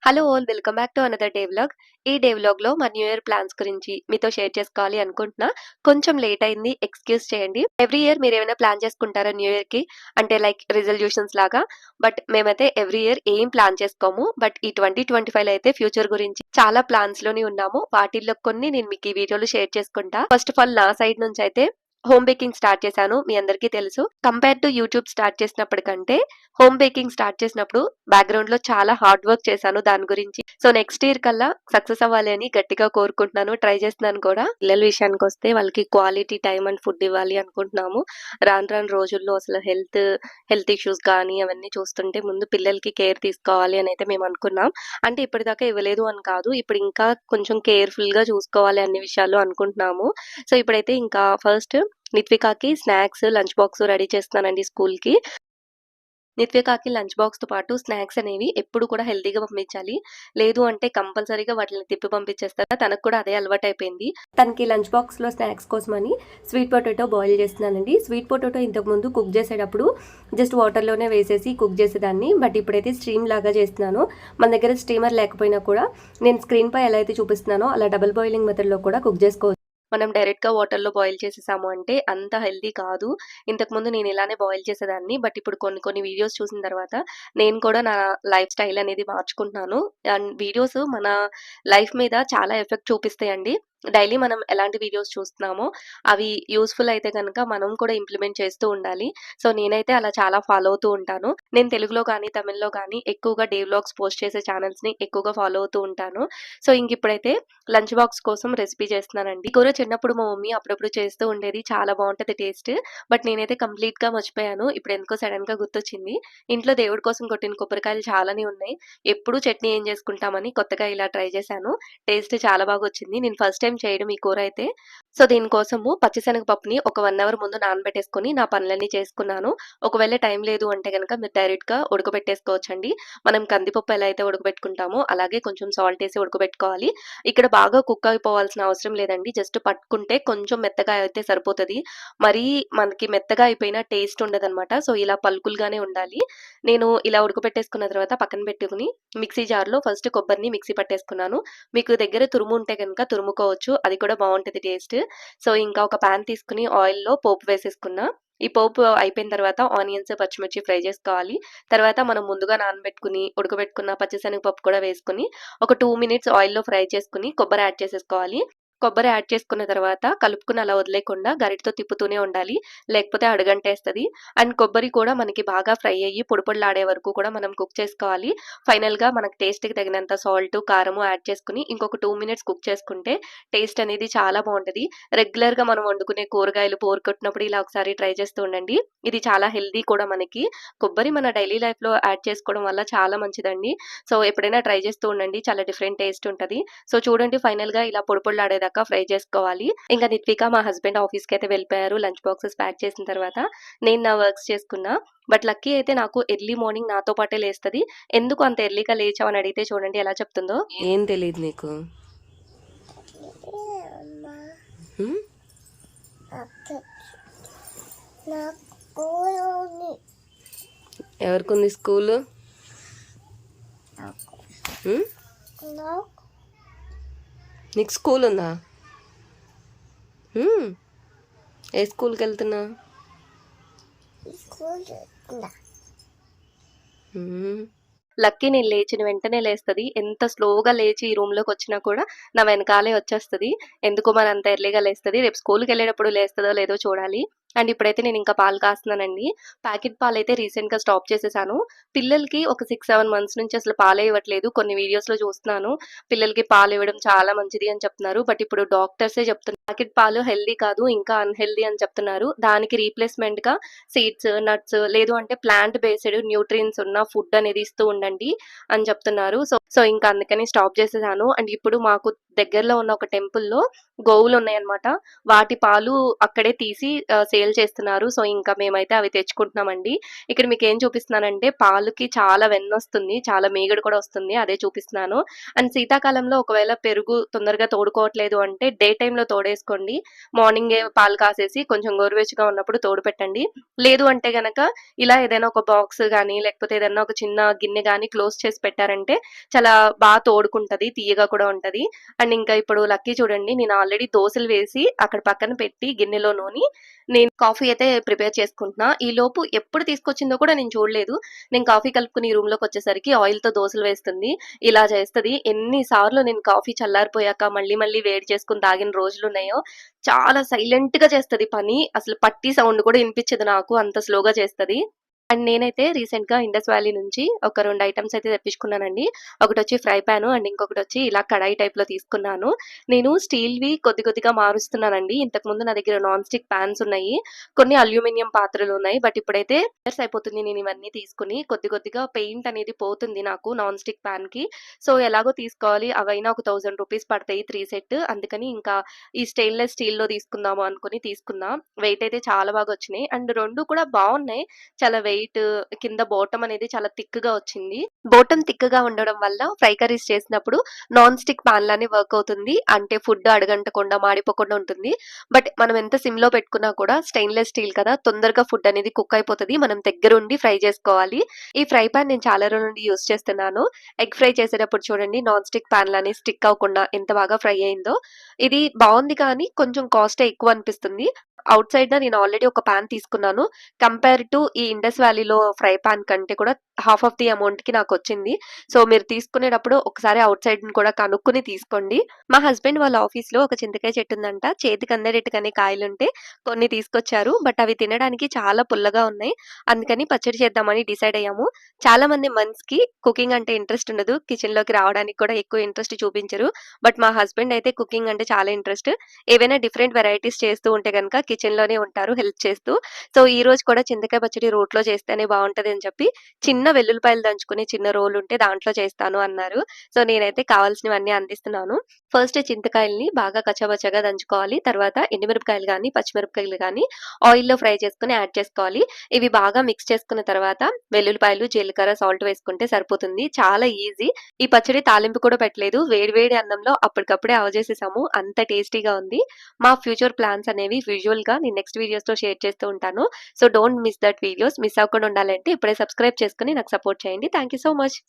Hello all welcome back to another day vlog. ఈ day వ్లాగ్‌లో మా న్యూ ఇయర్ ప్లాన్స్ గురించి మీతో షేర్ చేసుకోవాలి అనుకుంటున్నా. కొంచెం లేట్ అయింది. ఎక్స్‌క్యూజ్ చేయండి. ఎవ్రీ ఇయర్ మీరేమైనా ప్లాన్ చేసుకుంటారా న్యూ ఇయర్‌కి? అంటే లైక్ రిజల్యూషన్స్ లాగా. బట్ మేమైతే ఎవ్రీ ఇయర్ ఏం ప్లాన్ చేసుకోము. బట్ ఈ 2025లో అయితే ఫ్యూచర్ గురించి చాలా ప్లాన్స్‌లోనే ఉన్నాము. వాటిల్లో కొన్ని నేను మీకు ఈ వీడియోలో షేర్ చేసుకుంటా. ఫస్ట్ ఆఫ్ ఆల్ నా సైడ్ నుంచి అయితే హోమ్ బేకింగ్ స్టార్ట్ చేశాను. మీ అందరికీ తెలుసు. కంపేర్ టు యూట్యూబ్ స్టార్ట్ చేసినప్పటికంటే హోమ్ బేకింగ్ స్టార్ట్ చేసినప్పుడు బ్యాక్‌గ్రౌండ్‌లో చాలా హార్డ్ వర్క్ చేశాను దాని గురించి. సో, నెక్స్ట్ ఇయర్ కల్లా సక్సెస్ అవ్వాలి అని గట్టిగా కోరుకుంటున్నాను. ట్రై చేస్తున్నాను కూడా. పిల్లల విషయానికొస్తే వాళ్ళకి క్వాలిటీ టైమ్ అండ్ ఫుడ్ ఇవ్వాలి అనుకుంటున్నాము. రాను రాను రోజుల్లో అసలు హెల్త్ ఇష్యూస్ గానీ అవన్నీ చూస్తుంటే ముందు పిల్లలకి కేర్ తీసుకోవాలి అనైతే మేము అనుకున్నాం. అంటే ఇప్పటిదాకా ఇవ్వలేదు అని కాదు. ఇప్పుడు ఇంకా కొంచెం కేర్‌ఫుల్‌గా చూసుకోవాలి అన్ని విషయాల్లో అనుకుంటున్నాము. సో, ఇప్పుడైతే ఇంకా ఫస్ట్ నిత్వికాకి స్నాక్స్, లంచ్ బాక్స్ రెడీ చేస్తున్నానండి స్కూల్‌కి. నిత్వికాకి లంచ్ బాక్స్‌తో పాటు స్నాక్స్ అనేవి ఎప్పుడు కూడా హెల్తీగా పంపించాలి. లేదు అంటే కంపల్సరీగా వాటిని తిప్పి పంపించేస్తా. తనకు కూడా అదే అలవాటైపోయింది. తనకి లంచ్ బాక్స్‌లో స్నాక్స్ కోసమని స్వీట్ పొటాటో బాయిల్ చేస్తున్నానండి. స్వీట్ పొటాటో ఇంతకుముందు కుక్ చేసేటప్పుడు జస్ట్ వాటర్‌లోనే వేసేసి కుక్ చేసేదాన్ని. బట్ ఇప్పుడైతే స్టీమ్ లాగా చేస్తున్నాను. మన దగ్గర స్టీమర్ లేకపోయినా కూడా నేను స్క్రీన్‌పై ఎలా అయితే చూపిస్తున్నానో అలా డబుల్ బాయిలింగ్ మెథడ్‌లో కూడా కుక్ చేసుకోవచ్చు. మనం డైరెక్ట్‌గా వాటర్‌లో బాయిల్ చేసేసాము అంటే అంత హెల్తీ కాదు. ఇంతకుముందు నేను ఇలానే బాయిల్ చేసేదాన్ని. బట్ ఇప్పుడు కొన్ని కొన్ని వీడియోస్ చూసిన తర్వాత నేను కూడా నా లైఫ్ స్టైల్ అనేది మార్చుకుంటున్నాను. అండ్ వీడియోస్ మన లైఫ్ మీద చాలా ఎఫెక్ట్ చూపిస్తాయండి. డైలీ మనం ఎలాంటి వీడియోస్ చూస్తున్నామో అవి యూజ్‌ఫుల్ అయితే గనక మనం కూడా ఇంప్లిమెంట్ చేస్తూ ఉండాలి. సో, నేనైతే అలా చాలా ఫాలో అవుతూ ఉంటాను. నేను తెలుగులో గానీ, తమిళ్‌లో గానీ ఎక్కువగా డే వ్లాగ్స్ పోస్ట్ చేసే ఛానెల్స్‌ని ఎక్కువగా ఫాలో అవుతూ ఉంటాను. సో, ఇంకిప్పుడైతే లంచ్ బాక్స్ కోసం రెసిపీ చేస్తున్నానండి. ఈ కూర చిన్నప్పుడు మా మమ్మీ అప్పుడప్పుడు చేస్తూ ఉండేది. చాలా బావుంటది టేస్ట్. బట్ నేనైతే కంప్లీట్‌గా మర్చిపోయాను. ఇప్పుడెందుకో సడెన్‌గా గుర్తొచ్చింది. ఇంట్లో దేవుడి కోసం కొట్టిన కొబ్బరికాయలు చాలానే ఉన్నాయి. ఎప్పుడు చట్నీ ఏం చేసుకుంటామని కొత్తగా ఇలా ట్రై చేశాను. టేస్ట్ చాలా బాగొచ్చింది. నేను ఫస్ట్ టైమ్ చేయడం ఈ కూర అయితే. సో, దీనికోసము పచ్చిశనగపప్పుని ఒక 1 అవర్ ముందు నానబెట్టేసుకొని నా పనులన్నీ చేసుకున్నాను. ఒకవేళ టైం లేదు అంటే గనక మీరు డైరెక్ట్‌గా ఉడకబెట్టేసుకోవచ్చండి. మనం కందిపప్పు ఎలా అయితే ఉడకబెట్టుకుంటామో అలాగే కొంచెం సాల్ట్ ఏసి ఉడకబెట్టుకోవాలి. ఇక్కడ బాగా కుక్ అయిపోవాల్సిన అవసరం లేదండి. జస్ట్ పట్టుకుంటే కొంచెం మెత్తగా అయితే సరిపోతది. మరీ మనకి మెత్తగా అయిపోయినా టేస్ట్ ఉండదనమాట. సో, ఇలా పలుకులుగానే ఉండాలి. నేను ఇలా ఉడకబెట్టేసుకున్న తర్వాత పక్కన పెట్టుకొని మిక్సీ జార్‌లో ఫస్ట్ కొబ్బరిని మిక్సీ పట్టేసుకున్నాను. మీకు దగ్గర తురుము ఉంటే గనుక తురుముకోవచ్చు. అది కూడా బావుంటది టేస్ట్. సో, ఇంకా ఒక పాన్ తీసుకొని ఆయిల్‌లో పోపు వేసేసుకున్నా. ఈ పోపు అయిపోయిన తర్వాత ఆనియన్స్, పచ్చిమిర్చి ఫ్రై చేసుకోవాలి. తర్వాత మనం ముందుగా నానబెట్టుకొని, ఉడకబెట్టుకున్న పచ్చిశనగపప్పు కూడా వేసుకొని ఒక 2 మినిట్స్ ఆయిల్‌లో ఫ్రై చేసుకొని కొబ్బరి యాడ్ చేసేసుకోవాలి. కొబ్బరి యాడ్ చేసుకున్న తర్వాత కలుపుకొని అలా వదిలేయకుండా గరిటెతో తిప్పుతూనే ఉండాలి. లేకపోతే అడుగంటేస్తది. అండ్ కొబ్బరి కూడా మనకి బాగా ఫ్రై అయ్యి పొడి పొడిలాడే వరకు కూడా మనం కుక్ చేసుకోవాలి. ఫైనల్‌గా మనకు టేస్ట్‌కి తగినంత సాల్టు, కారము యాడ్ చేసుకొని ఇంకొక 2 మినిట్స్ కుక్ చేసుకుంటే టేస్ట్ అనేది చాలా బావుంటది. రెగ్యులర్‌గా మనం వండుకునే కూరగాయలు బోర్ కొట్టినప్పుడు ఇలా ఒకసారి ట్రై చేస్తూ ఉండండి. ఇది చాలా హెల్తీ కూడా మనకి. కొబ్బరి మన డైలీ లైఫ్‌లో యాడ్ చేసుకోవడం వల్ల చాలా మంచిదండి. సో, ఎప్పుడైనా ట్రై చేస్తూ ఉండండి. చాలా డిఫరెంట్ టేస్ట్ ఉంటది. సో, చూడండి ఫైనల్‌గా ఇలా పొడి పొడిలాడేదాకా ఫ్రై చేసుకోవాలి. ఇంకా నిత్విక మా హస్బెండ్ ఆఫీస్‌కైతే వెళ్ళిపోయారు. లంచ్ బాక్సెస్ ప్యాక్ చేసిన తర్వాత నేను నా వర్క్స్ చేసుకున్నా. బట్ లక్కీ అయితే నాకు ఎర్లీ మార్నింగ్ నాతో పాటే లేస్తది. ఎందుకు అంత ఎర్లీగా లేచావు అని అడిగితే చూడండి ఎలా చెప్తుందో. ఏం తెలీదు నీకు? హ్మ్? ఎవరికుంది స్కూలు? హ్మ్? నీకు స్కూల్ ఉందా? హ్మ్. ఏ స్కూల్కి వెళ్తున్నా? హ్మ్. లక్కీ నేను లేచిన వెంటనే లేస్తది. ఎంత స్లోగా లేచి ఈ రూమ్‌లోకొచ్చినా కూడా నా వెనకాలే వచ్చేస్తది. ఎందుకో మరి అంత ఎర్లీగా లేస్తది. రేపు స్కూల్‌కెళ్ళేటప్పుడు లేస్తదో లేదో చూడాలి. అండ్ ఇప్పుడైతే నేనింకా పాలు కాస్తున్నానండి. ప్యాకెట్ పాలైతే రీసెంట్‌గా స్టాప్ చేసేసాను. పిల్లలకి ఒక 6, 7 మంత్స్ నుంచి అసలు పాలే ఇవ్వట్లేదు. కొన్ని వీడియోస్‌లో చూస్తున్నాను. పిల్లలకి పాలివ్వడం చాలా మంచిది అని చెప్తున్నారు. బట్ ఇప్పుడు డాక్టర్సే చెప్తున్నారు. ప్యాకెట్ పాలు హెల్తీ కాదు. ఇంకా అన్‌హెల్తీ అని చెప్తున్నారు. దానికి రీప్లేస్‌మెంట్‌గా సీడ్స్, నట్స్ లేదు అంటే ప్లాంట్ బేస్డ్ న్యూట్రియన్స్ ఉన్న ఫుడ్ అనేది ఇస్తూ ఉండండి అని చెప్తున్నారు. సో ఇంకా అందుకని స్టాప్ చేసేసాను. అండ్ ఇప్పుడు మాకు దగ్గరలో ఉన్న ఒక టెంపుల్‌లో గోవులున్నాయన్నమాట. వాటి పాలు అక్కడే తీసి సేల్ చేస్తున్నారు. సో, ఇంకా మేమైతే అవి తెచ్చుకుంటున్నామండి. ఇక్కడ మీకేం చూపిస్తున్నానంటే పాలుకి చాలా వెన్నొస్తుంది. చాలా మీగడ కూడా వస్తుంది. అదే చూపిస్తున్నాను. అండ్ శీతాకాలంలో ఒకవేళ పెరుగు తొందరగా తోడుకోవట్లేదు అంటే డే టైమ్‌లో తోడేసుకోండి. మార్నింగే పాలు కాసేసి కొంచెం గోరువెచ్చగా ఉన్నప్పుడు తోడు పెట్టండి. లేదు అంటే గనక ఇలా ఏదైనా ఒక బాక్స్ గానీ, లేకపోతే ఏదన్నా ఒక చిన్న గిన్నె గానీ క్లోజ్ చేసి పెట్టారంటే చాలా తోడుకుంటది. తియ్యగా కూడా ఉంటది. అండ్ ఇంకా ఇప్పుడు లక్కీ చూడండి నేను ఆల్రెడీ దోసలు వేసి అక్కడ పక్కన పెట్టి గిన్నెలో నూని నేను కాఫీ అయితే ప్రిపేర్ చేసుకుంటున్నా. ఈలోపు ఎప్పుడు తీసుకొచ్చిందో కూడా నేను చూడలేదు. నేను కాఫీ కలుపుకొని రూమ్‌లోకొచ్చేసరికి ఆయిల్‌తో దోసలు వేస్తుంది. ఇలా చేస్తది. ఎన్ని సార్లు నేను కాఫీ చల్లారిపోయాక మళ్ళీ మళ్ళీ వేడి చేసుకొని తాగిన రోజులున్నాయో. చాలా సైలెంట్‌గా చేస్తది పని. అసలు పట్టి సౌండ్ కూడా ఇనిపిచ్చదు నాకు. అంత స్లోగా చేస్తది. అండ్ నేనైతే రీసెంట్‌గా ఇండస్ వ్యాలీ నుంచి ఒక 2 ఐటెమ్స్ అయితే తెప్పించుకున్నానండి. ఒకటొచ్చి ఫ్రై పాను అండ్ ఇంకొకటొచ్చి ఇలా కడాయి టైప్‌లో తీసుకున్నాను. నేను స్టీల్‌వి కొద్ది కొద్దిగా మారుస్తున్నానండి. ఇంతకుముందు నా దగ్గర నాన్ స్టిక్ పాన్స్ ఉన్నాయి. కొన్ని అల్యూమినియం పాత్రలున్నాయి. బట్ ఇప్పుడైతే ఇయర్స్ అయిపోతుంది నేను ఇవన్నీ తీసుకొని. కొద్ది కొద్దిగా పెయింట్ అనేది పోతుంది నాకు నాన్ స్టిక్ పాన్‌కి. సో, ఎలాగో తీసుకోవాలి. అవైనా ఒక ₹1000 పడతాయి 3 సెట్. అందుకని ఇంకా ఈ స్టెయిన్‌లెస్ స్టీల్‌లో తీసుకుందాము అనుకుని తీసుకున్నా. వెయిట్ అయితే చాలా బాగొచ్చినాయి. అండ్ 2 కూడా బావున్నాయి. చాలా వెయిట్ కింద బాటమ్ అనేది చాలా థిక్‌గా వచ్చింది. బాటమ్ థిక్‌గా ఉండడం వల్ల ఫ్రై కర్రీస్ చేసినప్పుడు నాన్ స్టిక్ పాన్ లానే వర్క్ అవుతుంది. అంటే ఫుడ్ అడుగంటకుండా, మాడిపోకుండా ఉంటుంది. బట్ మనం ఎంత సిమ్‌లో పెట్టుకున్నా కూడా స్టెయిన్‌లెస్ స్టీల్ కదా! తొందరగా ఫుడ్ అనేది కుక్ అయిపోతది. మనం దగ్గరుండి ఫ్రై చేసుకోవాలి. ఈ ఫ్రై పాన్ నేను చాలా రోజుల నుండి యూజ్ చేస్తున్నాను. ఎగ్ ఫ్రై చేసేటప్పుడు చూడండి నాన్ స్టిక్ పాన్ లానే స్టిక్ అవ్వకుండా ఎంత బాగా ఫ్రై అయిందో. ఇది బావుంది కానీ కొంచెం కాస్టే ఎక్కువ అనిపిస్తుంది. ఔట్ సైడ్‌న నేను ఆల్రెడీ ఒక పాన్ తీసుకున్నాను. కంపేర్ టు ఈ ఇండస్ వ్యాలీలో ఫ్రై పాన్ కంటే కూడా హాఫ్ ఆఫ్ ది అమౌంట్‌కి నాకొచ్చింది. సో, మీరు తీసుకునేటప్పుడు ఒకసారి ఔట్ సైడ్‌ని కూడా కనుక్కొని తీసుకోండి. మా హస్బెండ్ వాళ్ళ ఆఫీస్‌లో ఒక చింతకాయ చెట్టు ఉందంట. చేతికి అందేటట్టుగానే కాయలుంటే కొన్ని తీసుకొచ్చారు. బట్ అవి తినడానికి చాలా పుల్లగా ఉన్నాయి. అందుకని పచ్చడి చేద్దామని డిసైడ్ అయ్యాము. చాలా మంది మెన్స్‌కి కుకింగ్ అంటే ఇంట్రెస్ట్ ఉండదు. కిచెన్‌లోకి రావడానికి కూడా ఎక్కువ ఇంట్రెస్ట్ చూపించరు. బట్ మా హస్బెండ్ అయితే కుకింగ్ అంటే చాలా ఇంట్రెస్ట్. ఏవైనా డిఫరెంట్ వెరైటీస్ చేస్తూ ఉంటే గనక కిచెన్‌లోనే ఉంటారు హెల్ప్ చేస్తూ. సో, ఈరోజు కూడా చింతకాయ పచ్చడి రోట్లో చేస్తేనే బావుంటదని చెప్పి, చిన్న వెల్లుల్లిపాయలు దంచుకునే చిన్న రోలుంటే దాంట్లో చేస్తాను అన్నారు. సో, నేనైతే కావాల్సినవన్నీ అందిస్తున్నాను. ఫస్ట్ చింతకాయల్ని బాగా కచ్చాపచ్చాగా దంచుకోవాలి. తర్వాత ఎండుమిరపకాయలు గానీ, పచ్చిమిరపకాయలు గానీ ఆయిల్‌లో ఫ్రై చేసుకొని యాడ్ చేసుకోవాలి. ఇవి బాగా మిక్స్ చేసుకున్న తర్వాత వెల్లుల్లిపాయలు, జీలకర్ర, సాల్ట్ వేసుకుంటే సరిపోతుంది. చాలా ఈజీ. ఈ పచ్చడి తాలింపు కూడా పెట్టలేదు. వేడి వేడి అన్నంలో అప్పటికప్పుడే అవజేసేసాము. అంత టేస్టీగా ఉంది. మా ఫ్యూచర్ ప్లాన్స్ అనేవి విజువల్‌గా నేను నెక్స్ట్ వీడియోస్‌లో షేర్ చేస్తూ ఉంటాను. So, don't miss that videos. Miss అవ్వకుండా ఉండాలంటే ఇప్పుడే సబ్స్క్రైబ్ చేసుకొని నాకు సపోర్ట్ చేయండి. Thank you so much.